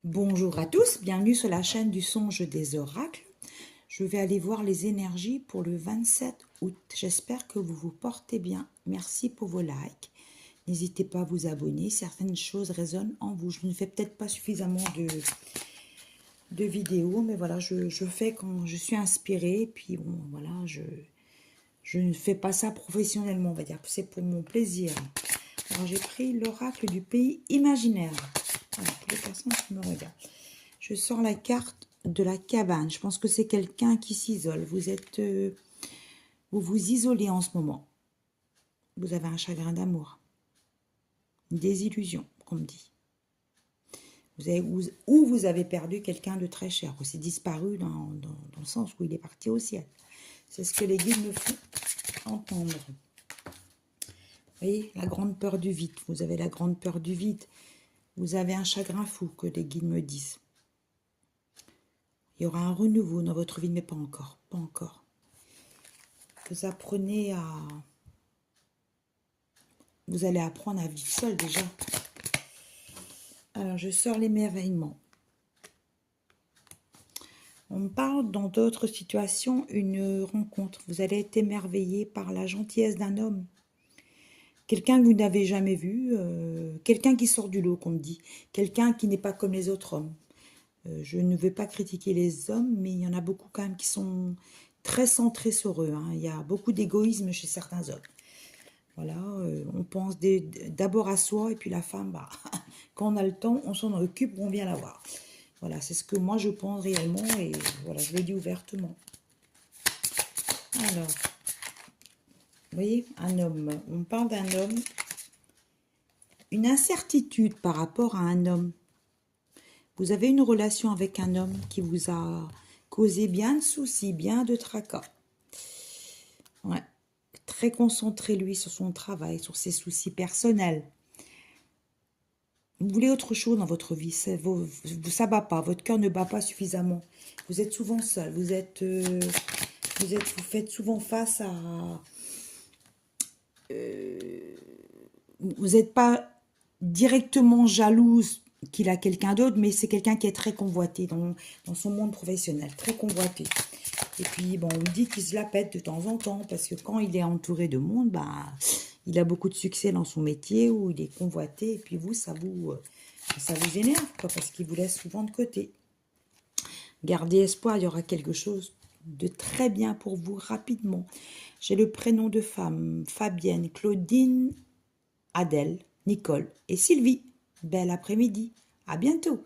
Bonjour à tous, bienvenue sur la chaîne du songe des oracles. Je vais aller voir les énergies pour le 27 août. J'espère que vous vous portez bien. Merci pour vos likes. N'hésitez pas à vous abonner, certaines choses résonnent en vous. Je ne fais peut-être pas suffisamment de vidéos, mais voilà, je fais quand je suis inspirée. Puis bon, voilà, je ne fais pas ça professionnellement, on va dire. C'est pour mon plaisir. Alors j'ai pris l'oracle du pays imaginaire. Voilà, pour les personnes qui me regardent. Je sors la carte de la cabane. Je pense que c'est quelqu'un qui s'isole. Vous vous isolez en ce moment. Vous avez un chagrin d'amour. Une désillusion, comme on dit. Ou vous avez perdu quelqu'un de très cher. Ou c'est disparu dans le sens où il est parti au ciel. C'est ce que les guides me font entendre. Vous voyez, la grande peur du vide. Vous avez la grande peur du vide. Vous avez un chagrin fou, que les guides me disent. Il y aura un renouveau dans votre vie, mais pas encore. Pas encore. Vous apprenez à... Vous allez apprendre à vivre seul déjà. Alors, je sors l'émerveillement. On me parle dans d'autres situations, une rencontre. Vous allez être émerveillé par la gentillesse d'un homme. Quelqu'un que vous n'avez jamais vu. Quelqu'un qui sort du lot, qu'on me dit. Quelqu'un qui n'est pas comme les autres hommes. Je ne vais pas critiquer les hommes, mais il y en a beaucoup quand même qui sont très centrés sur eux. Il y a beaucoup d'égoïsme chez certains hommes. Voilà, on pense d'abord à soi et puis la femme, bah, quand on a le temps, on s'en occupe ou on vient la voir. Voilà, c'est ce que moi je pense réellement et voilà, je le dis ouvertement. Alors, vous voyez, un homme, on parle d'un homme, une incertitude par rapport à un homme. Vous avez une relation avec un homme qui vous a causé bien de soucis, bien de tracas. Ouais, très concentré lui sur son travail, sur ses soucis personnels. Vous voulez autre chose dans votre vie, ça ne bat pas, votre cœur ne bat pas suffisamment. Vous êtes souvent seul, vous faites souvent face à... vous n'êtes pas directement jalouse qu'il a quelqu'un d'autre, mais c'est quelqu'un qui est très convoité dans son monde professionnel, très convoité. Et puis, bon, on me dit qu'il se la pète de temps en temps, parce que quand il est entouré de monde, bah, il a beaucoup de succès dans son métier, où il est convoité, et puis vous, ça vous énerve, quoi, parce qu'il vous laisse souvent de côté. Gardez espoir, il y aura quelque chose de très bien pour vous rapidement. J'ai le prénom de femme, Fabienne, Claudine, Adèle, Nicole et Sylvie. Bel après-midi, à bientôt.